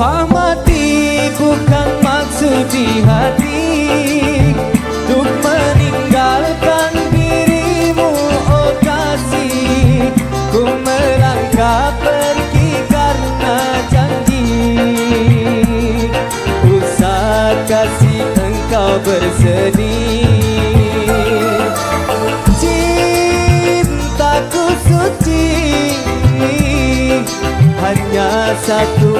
mati bukan maksud di hati, untuk meninggalkan dirimu oh kasih. Ku melangkah pergi karena janji, usah kasih engkau bersedih. Cintaku suci, hanya satu